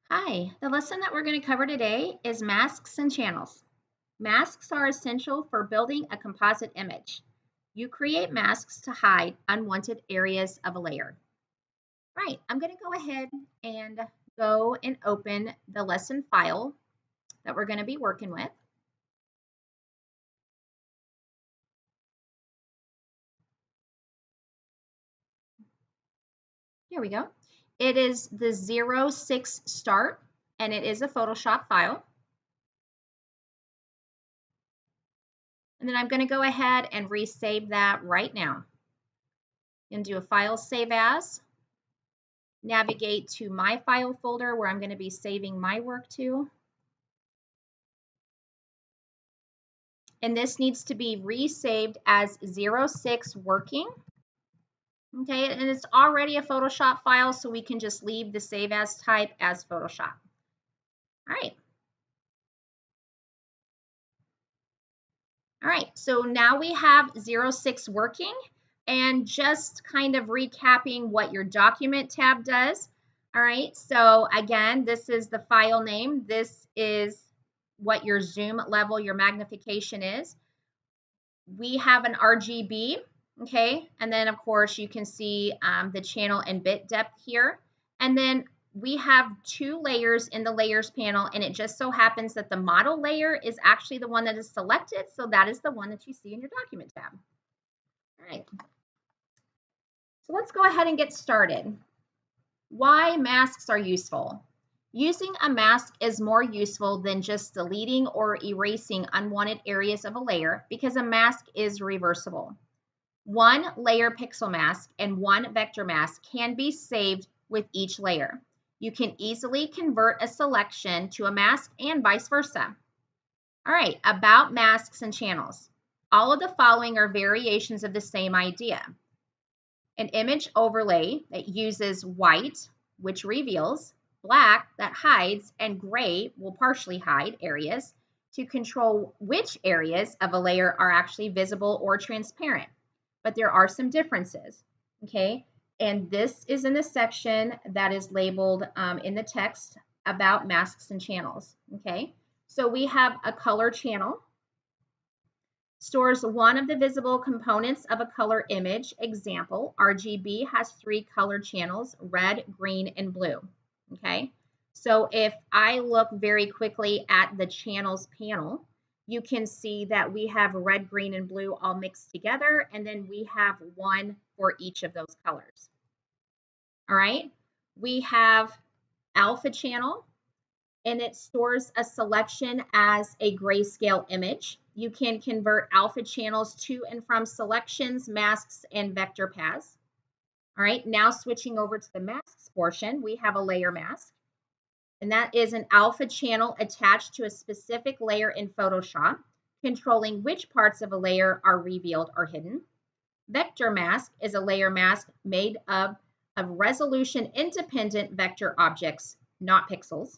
Hi, the lesson that we're going to cover today is masks and channels. Masks are essential for building a composite image. You create masks to hide unwanted areas of a layer. Right, I'm going to go ahead and go and open the lesson file that we're going to be working with. Here we go. It is the 06 start and it is a Photoshop file. And then I'm going to go ahead and resave that right now. I'm going to do a file save as. Navigate to my file folder where I'm going to be saving my work to. And this needs to be resaved as 06 working. Okay, and it's already a Photoshop file, so we can just leave the save as type as Photoshop. All right. All right, so now we have 06 working, and just kind of recapping what your document tab does. All right, so again, this is the file name. This is what your zoom level, your magnification is. We have an RGB, okay, and then of course you can see the channel and bit depth here. And then we have two layers in the layers panel, and it just so happens that the model layer is actually the one that is selected, so that is the one that you see in your document tab. All right, so let's go ahead and get started. Why masks are useful. Using a mask is more useful than just deleting or erasing unwanted areas of a layer because a mask is reversible. One layer pixel mask and one vector mask can be saved with each layer. You can easily convert a selection to a mask and vice versa. All right, about masks and channels. All of the following are variations of the same idea. An image overlay that uses white, which reveals, black that hides, and gray will partially hide areas to control which areas of a layer are actually visible or transparent. But there are some differences, okay? And this is in the section that is labeled in the text about masks and channels, okay? So we have a color channel, stores one of the visible components of a color image. Example, RGB has three color channels, red, green, and blue, okay? So if I look very quickly at the channels panel, you can see that we have red, green, and blue all mixed together, and then we have one for each of those colors. All right, we have alpha channel, and it stores a selection as a grayscale image. You can convert alpha channels to and from selections, masks, and vector paths. All right, now switching over to the masks portion, we have a layer mask, and that is an alpha channel attached to a specific layer in Photoshop, controlling which parts of a layer are revealed or hidden. Vector mask is a layer mask made of resolution independent vector objects, not pixels.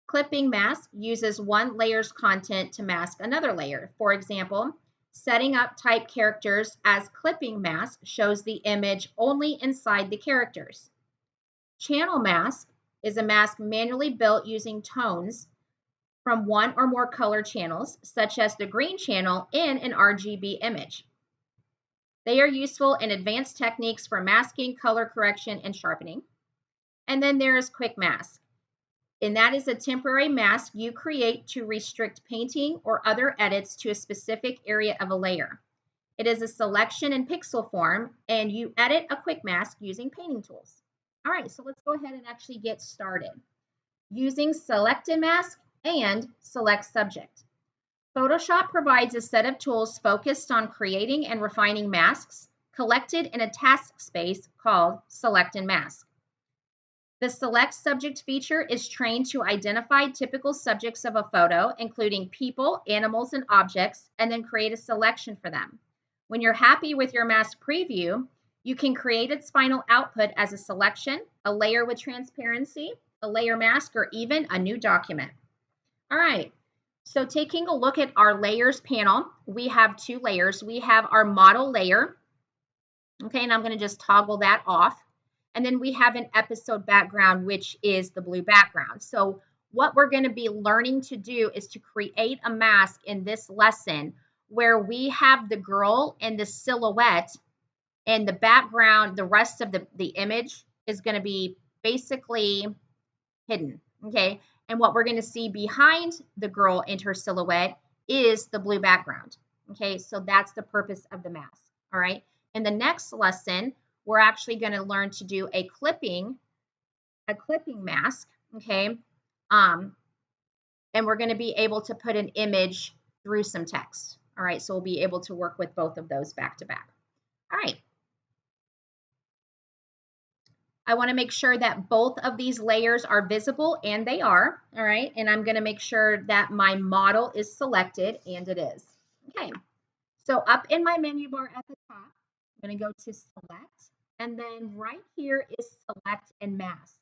Clipping mask uses one layer's content to mask another layer. For example, setting up type characters as clipping mask shows the image only inside the characters. Channel mask is a mask manually built using tones from one or more color channels, such as the green channel in an RGB image. They are useful in advanced techniques for masking, color correction, and sharpening. And then there is quick mask. And that is a temporary mask you create to restrict painting or other edits to a specific area of a layer. It is a selection in pixel form, and you edit a quick mask using painting tools. All right, so let's go ahead and actually get started. Using selected mask and select subject. Photoshop provides a set of tools focused on creating and refining masks collected in a task space called select and mask. The select subject feature is trained to identify typical subjects of a photo, including people, animals, and objects, and then create a selection for them. When you're happy with your mask preview, you can create its final output as a selection, a layer with transparency, a layer mask, or even a new document. All right, so taking a look at our layers panel, we have two layers. We have our model layer, okay, and I'm going to just toggle that off. And then we have an episode background, which is the blue background. So what we're going to be learning to do is to create a mask in this lesson where we have the girl and the silhouette, and the background, the rest of the image is going to be basically hidden. Okay. And what we're going to see behind the girl and her silhouette is the blue background. Okay. So that's the purpose of the mask. All right. In the next lesson, we're actually going to learn to do a clipping mask. Okay. And we're going to be able to put an image through some text. All right. So we'll be able to work with both of those back to back. All right. I want to make sure that both of these layers are visible, and they are, all right? And I'm going to make sure that my model is selected, and it is. Okay, so up in my menu bar at the top, I'm going to go to Select, and then right here is Select and Mask.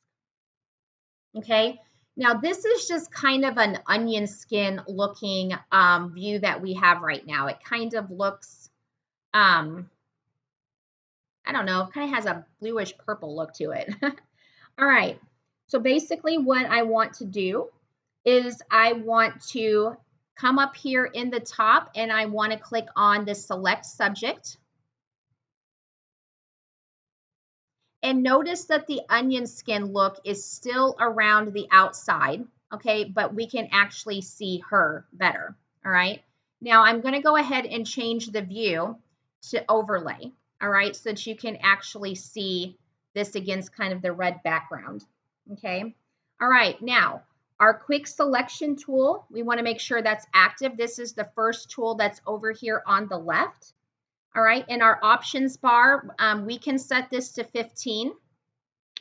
Okay, now this is just kind of an onion skin looking view that we have right now. It kind of looks, I don't know, it kind of has a bluish purple look to it. All right, so basically what I want to do is I want to come up here in the top and I want to click on the select subject. And notice that the onion skin look is still around the outside, okay, but we can actually see her better, all right? Now I'm going to go ahead and change the view to overlay, all right, so that you can actually see this against kind of the red background, okay? All right, now our quick selection tool, we want to make sure that's active. This is the first tool that's over here on the left. All right, in our options bar, we can set this to 15.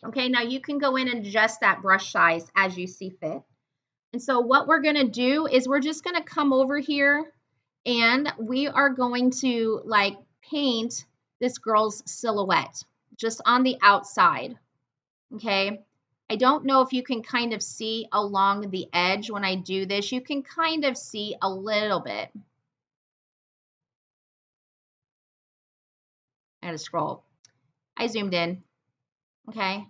Okay, now you can go in and adjust that brush size as you see fit. And so what we're going to do is we're just going to come over here and we are going to like paint this girl's silhouette just on the outside. Okay, I don't know if you can kind of see along the edge when I do this. You can kind of see a little bit. I had to scroll. I zoomed in. Okay.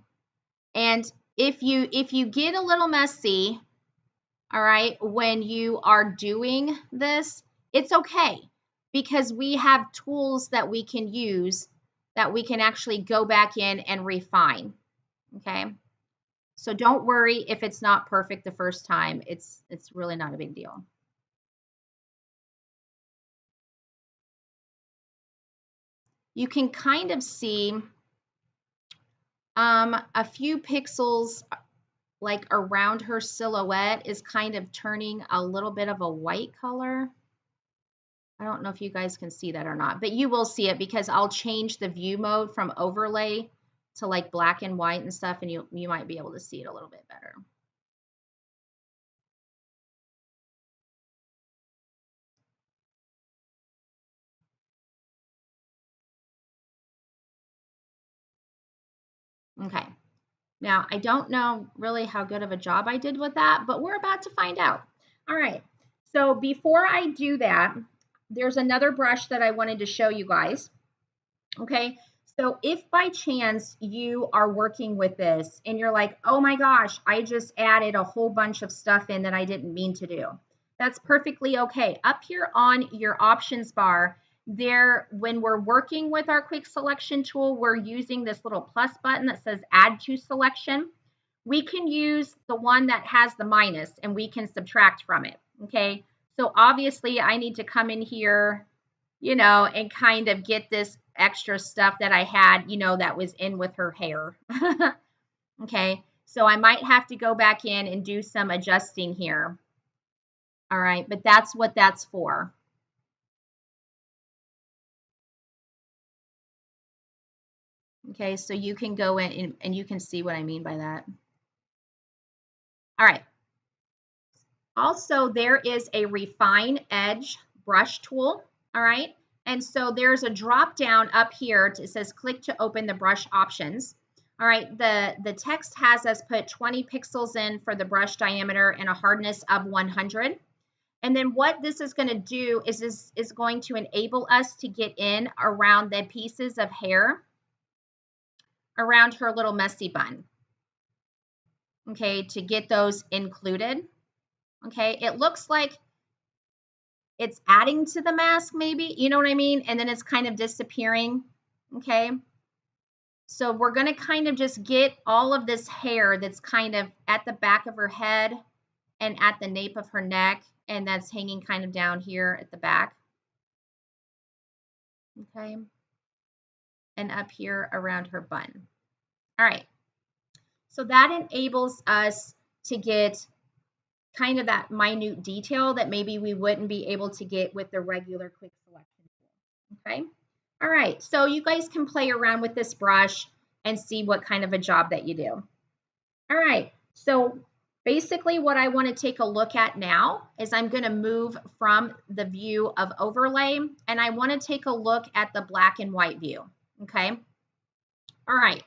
And if you get a little messy, all right, when you are doing this, it's okay because we have tools that we can use that we can actually go back in and refine. Okay. So don't worry if it's not perfect the first time. It's really not a big deal. You can kind of see a few pixels like around her silhouette is kind of turning a little bit of a white color. I don't know if you guys can see that or not, but you will see it because I'll change the view mode from overlay to like black and white and stuff, and you might be able to see it a little bit better. Okay. Now, I don't know really how good of a job I did with that, but we're about to find out. All right. So before I do that, there's another brush that I wanted to show you guys. Okay. So if by chance you are working with this and you're like, oh my gosh, I just added a whole bunch of stuff in that I didn't mean to do. That's perfectly okay. Up here on your options bar, there, when we're working with our quick selection tool, we're using this little plus button that says add to selection. We can use the one that has the minus and we can subtract from it. Okay. So obviously I need to come in here, you know, and kind of get this extra stuff that I had, you know, that was in with her hair. Okay. So I might have to go back in and do some adjusting here. All right. But that's what that's for. Okay, so you can go in and you can see what I mean by that. All right. Also, there is a refine edge brush tool. All right. And so there's a drop down up here. It says click to open the brush options. All right. The text has us put 20 pixels in for the brush diameter and a hardness of 100. And then what this is going to do is this is going to enable us to get in around the pieces of hair around her little messy bun, okay, to get those included. Okay, it looks like it's adding to the mask maybe, you know what I mean? And then it's kind of disappearing, okay? So we're gonna kind of just get all of this hair that's kind of at the back of her head and at the nape of her neck, and that's hanging kind of down here at the back, okay? And up here around her bun. All right, so that enables us to get kind of that minute detail that maybe we wouldn't be able to get with the regular quick selection tool, okay? All right, so you guys can play around with this brush and see what kind of a job that you do. All right, so basically what I want to take a look at now is I'm going to move from the view of overlay, and I want to take a look at the black and white view, okay? All right,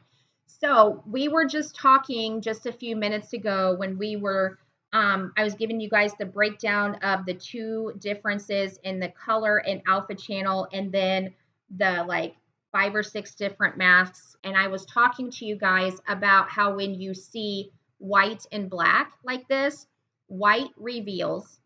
so we were just talking just a few minutes ago when we were I was giving you guys the breakdown of the two differences in the color and alpha channel, and then the like 5 or 6 different masks. And I was talking to you guys about how when you see white and black like this, white reveals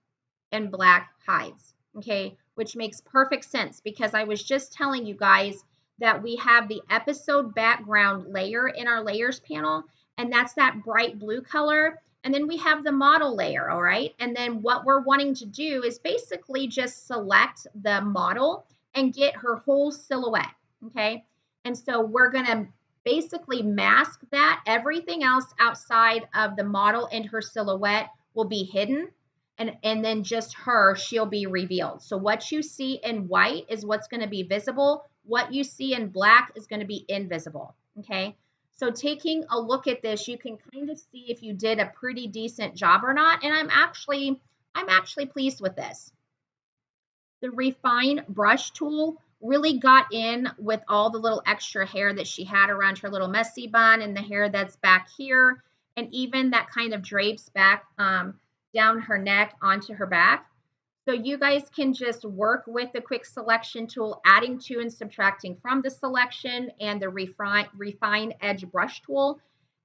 and black hides, okay? Which makes perfect sense because I was just telling you guys that we have the episode background layer in our layers panel, and that's that bright blue color. And then we have the model layer, all right? And then what we're wanting to do is basically just select the model and get her whole silhouette, okay? And so we're gonna basically mask that. Everything else outside of the model and her silhouette will be hidden. And then just her, she'll be revealed. So what you see in white is what's going to be visible. What you see in black is going to be invisible, okay? So taking a look at this, you can kind of see if you did a pretty decent job or not. And I'm actually pleased with this. The Refine brush tool really got in with all the little extra hair that she had around her little messy bun and the hair that's back here, and even that kind of drapes back down her neck onto her back. So you guys can just work with the quick selection tool, adding to and subtracting from the selection, and the refine edge brush tool,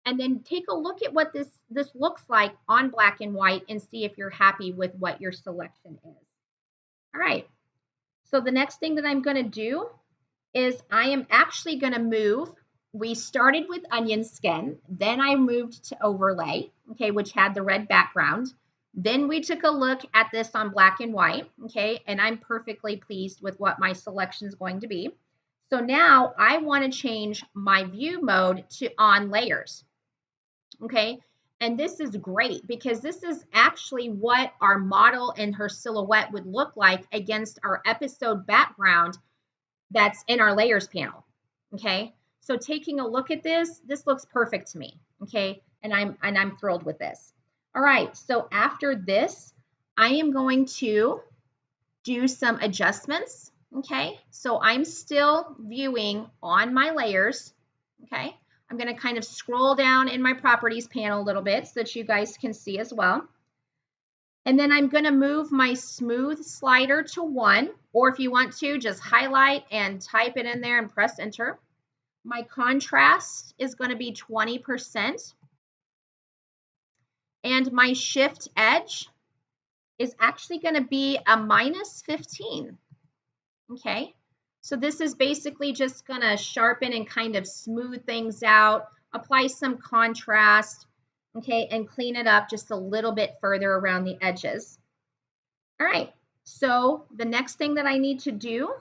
and then take a look at what this looks like on black and white and see if you're happy with what your selection is. All right, so the next thing that I'm going to do is I am actually going to move. We started with onion skin, then I moved to overlay, okay, which had the red background. Then we took a look at this on black and white, okay, and I'm perfectly pleased with what my selection is going to be. So now I want to change my view mode to on layers, okay, and this is great because this is actually what our model and her silhouette would look like against our episode background that's in our layers panel, okay? So taking a look at this looks perfect to me, okay? And I'm thrilled with this. All right, so after this, I am going to do some adjustments, okay? So I'm still viewing on my layers, okay? I'm gonna kind of scroll down in my properties panel a little bit so that you guys can see as well. And then I'm gonna move my smooth slider to 1, or if you want to, just highlight and type it in there and press enter. My contrast is gonna be 20%. And my shift edge is actually going to be a -15, okay? So this is basically just going to sharpen and kind of smooth things out, apply some contrast, okay, and clean it up just a little bit further around the edges. All right, so the next thing that I need to do,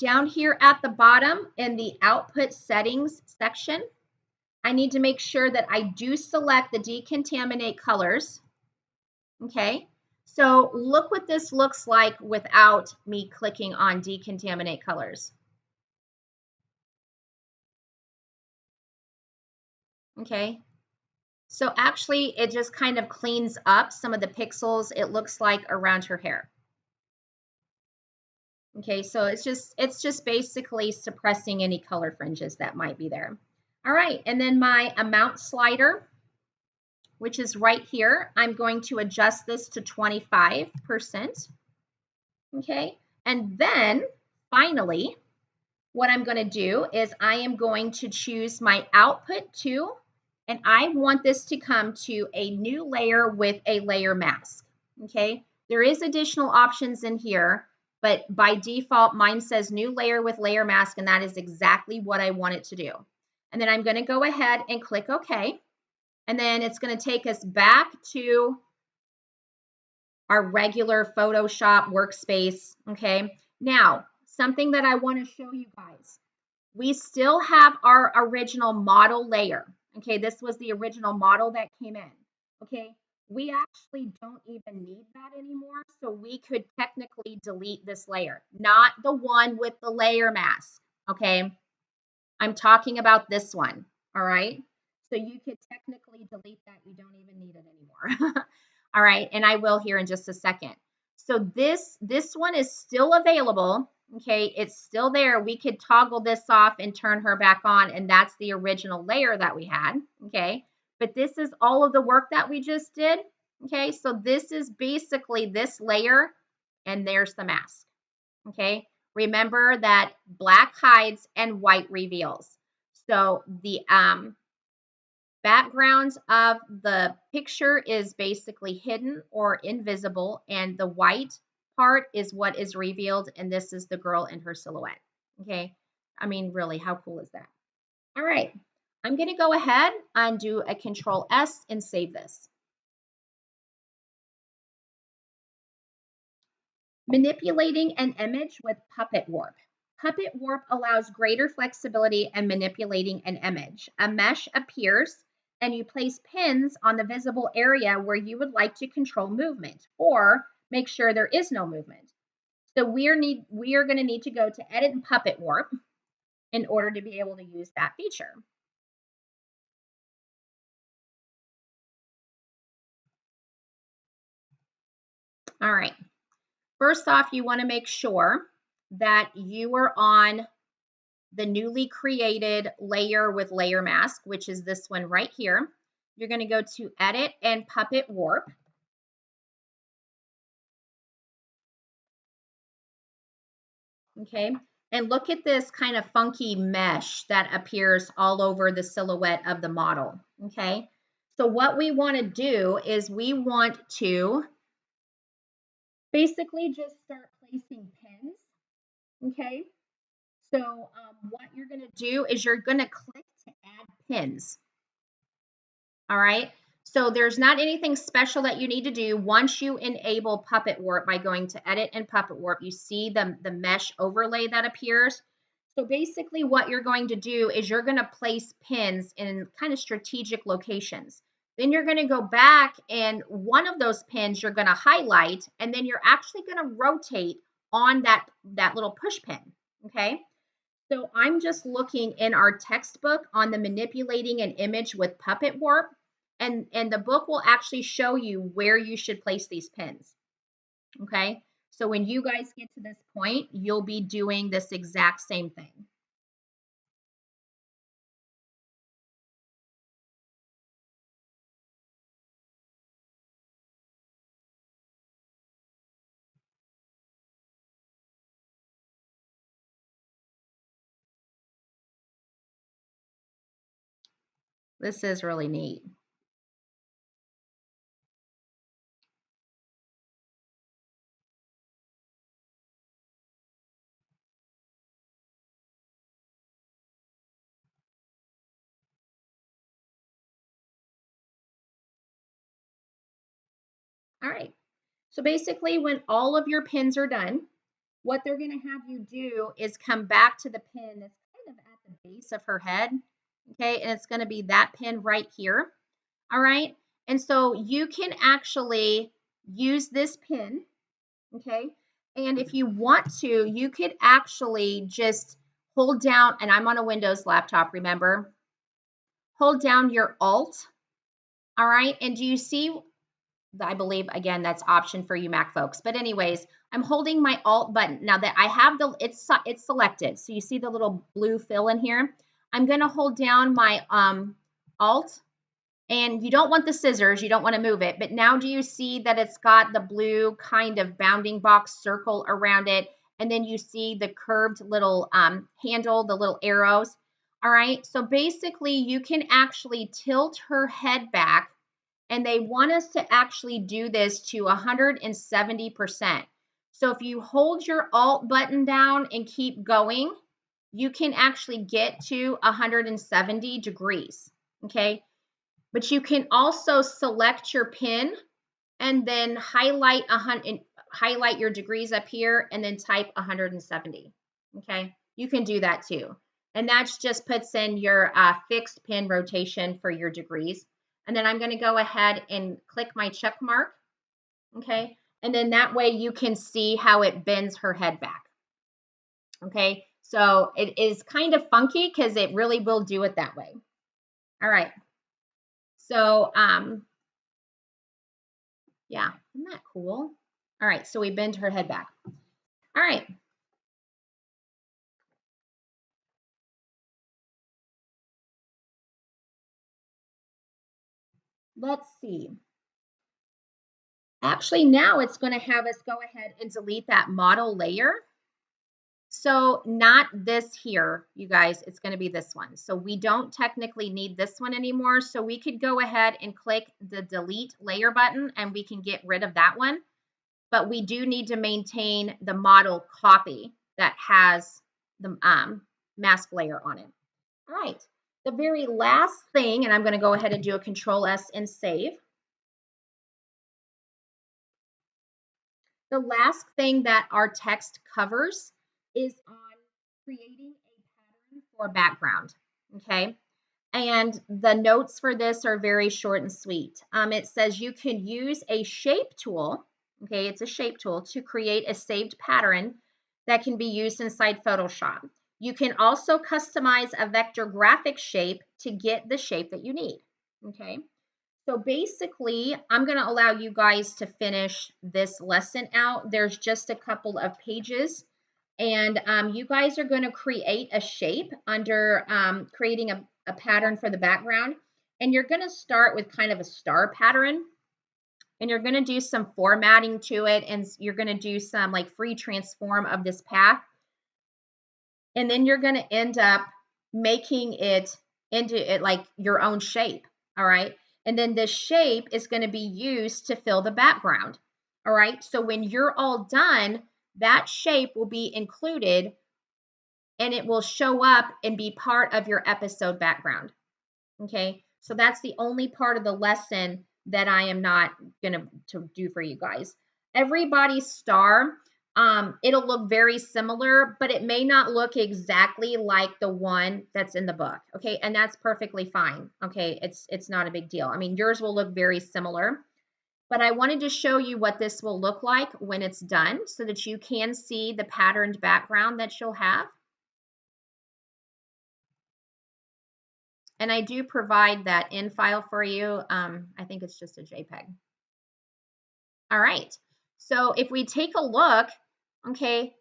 down here at the bottom in the output settings section, I need to make sure that I do select the decontaminate colors, okay? So look what this looks like without me clicking on decontaminate colors. Okay, so actually it just kind of cleans up some of the pixels it looks like around her hair. Okay, so it's just basically suppressing any color fringes that might be there. All right, and then my amount slider, which is right here, I'm going to adjust this to 25%. Okay, and then finally, what I'm going to do is I am going to choose my output to, and I want this to come to a new layer with a layer mask. Okay, there is additional options in here, but by default, mine says new layer with layer mask, and that is exactly what I want it to do. And then I'm going to go ahead and click OK. And then it's going to take us back to our regular Photoshop workspace. Okay, now something that I want to show you guys. We still have our original model layer. Okay, this was the original model that came in. Okay, we actually don't even need that anymore, so we could technically delete this layer, not the one with the layer mask. Okay, I'm talking about this one. All right, so you could technically delete that. You don't even need it anymore. All right, and I will here in just a second. So this one is still available. Okay, it's still there. We could toggle this off and turn her back on, and that's the original layer that we had. Okay, but this is all of the work that we just did. Okay, so this is basically this layer, and there's the mask. Okay, remember that black hides and white reveals. So the background of the picture is basically hidden or invisible, and the white part is what is revealed, and this is the girl in her silhouette. Okay, I mean, really, how cool is that? All right, I'm going to go ahead and do a Control S and save this. Manipulating an image with Puppet Warp. Puppet Warp allows greater flexibility in manipulating an image. A mesh appears and you place pins on the visible area where you would like to control movement or make sure there is no movement. So we are going to need to go to Edit and Puppet Warp in order to be able to use that feature. All right. First off, you want to make sure that you are on the newly created layer with layer mask, which is this one right here. You're going to go to Edit and Puppet Warp. Okay, and look at this kind of funky mesh that appears all over the silhouette of the model. Okay, so what we want to do is we want to basically just start placing pins. Okay, so what you're going to do is you're going to click to add pins. All right, so there's not anything special that you need to do. Once you enable Puppet Warp by going to Edit and Puppet Warp, you see the mesh overlay that appears. So basically what you're going to do is you're going to place pins in kind of strategic locations. Then you're going to go back and one of those pins you're going to highlight, and then you're actually going to rotate on that little push pin, okay? So I'm just looking in our textbook on the manipulating an image with Puppet Warp, and the book will actually show you where you should place these pins. Okay, so when you guys get to this point, you'll be doing this exact same thing. This is really neat. All right, so basically when all of your pins are done, what they're going to have you do is come back to the pin that's kind of at the base of her head, okay, and it's going to be that pin right here. All right, and so you can actually use this pin, okay, and if you want to, you could actually just hold down, and I'm on a Windows laptop, remember, hold down your Alt, all right, and do you see, I believe, again, that's option for you Mac folks, but anyways, I'm holding my Alt button. Now that I have it's selected, so you see the little blue fill in here, I'm going to hold down my Alt. And you don't want the scissors, you don't want to move it, but now do you see that it's got the blue kind of bounding box circle around it, and then you see the curved little handle, the little arrows. All right, so basically you can actually tilt her head back, and they want us to actually do this to 170%. So if you hold your Alt button down and keep going, you can actually get to 170 degrees, okay? But you can also select your pin and then highlight your degrees up here and then type 170, okay? You can do that too. And that just puts in your fixed pin rotation for your degrees. And then I'm going to go ahead and click my check mark, okay? And then that way you can see how it bends her head back, okay? So it is kind of funky because it really will do it that way. All right. So, yeah, isn't that cool? All right, so we bend her head back. All right. Let's see. Actually, now it's going to have us go ahead and delete that model layer. So not this here, you guys, it's going to be this one. So we don't technically need this one anymore. So we could go ahead and click the delete layer button and we can get rid of that one. But we do need to maintain the model copy that has the mask layer on it. All right. The very last thing, and I'm going to go ahead and do a Control S and save. The last thing that our text covers is on creating a pattern for background, okay? And the notes for this are very short and sweet. It says you can use a shape tool, okay? It's a shape tool to create a saved pattern that can be used inside Photoshop. You can also customize a vector graphic shape to get the shape that you need, okay? So basically, I'm going to allow you guys to finish this lesson out. There's just a couple of pages, and you guys are going to create a shape under creating a pattern for the background. And you're going to start with kind of a star pattern, and you're going to do some formatting to it, and you're going to do some like free transform of this path. And then you're going to end up making it into it like your own shape, all right? And then this shape is going to be used to fill the background, all right? So when you're all done, that shape will be included and it will show up and be part of your episode background, okay? So that's the only part of the lesson that I am not going to do for you guys. Everybody's star, it'll look very similar, but it may not look exactly like the one that's in the book, okay? And that's perfectly fine, okay? It's not a big deal. I mean, yours will look very similar, but I wanted to show you what this will look like when it's done so that you can see the patterned background that you'll have. And I do provide that in file for you. I think it's just a JPEG. All right. So if we take a look, okay,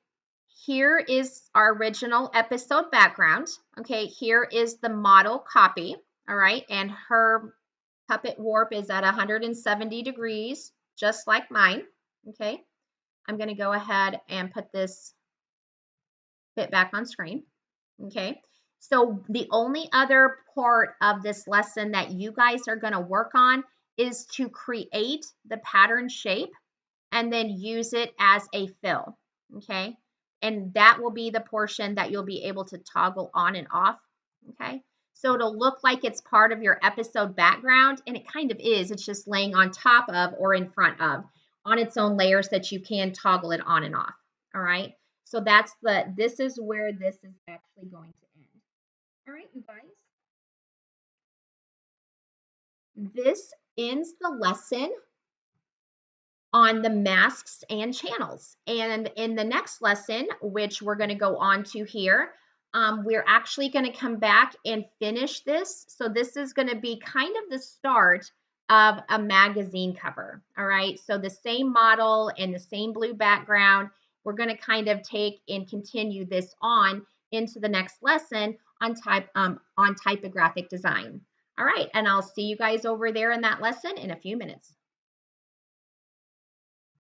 here is our original episode background. Okay, here is the model copy. All right, and her puppet warp is at 170 degrees, just like mine. Okay, I'm going to go ahead and put this bit back on screen. Okay, so the only other part of this lesson that you guys are going to work on is to create the pattern shape and then use it as a fill, okay? And that will be the portion that you'll be able to toggle on and off, okay? So it'll look like it's part of your episode background, and it kind of is. It's just laying on top of or in front of on its own layers that you can toggle it on and off, all right? So this is where this is actually going to end. All right, you guys. This ends the lesson on the masks and channels. And in the next lesson, which we're going to go on to here, we're actually going to come back and finish this. So this is going to be kind of the start of a magazine cover. All right. So the same model and the same blue background, we're going to kind of take and continue this on into the next lesson on typographic design. All right. And I'll see you guys over there in that lesson in a few minutes.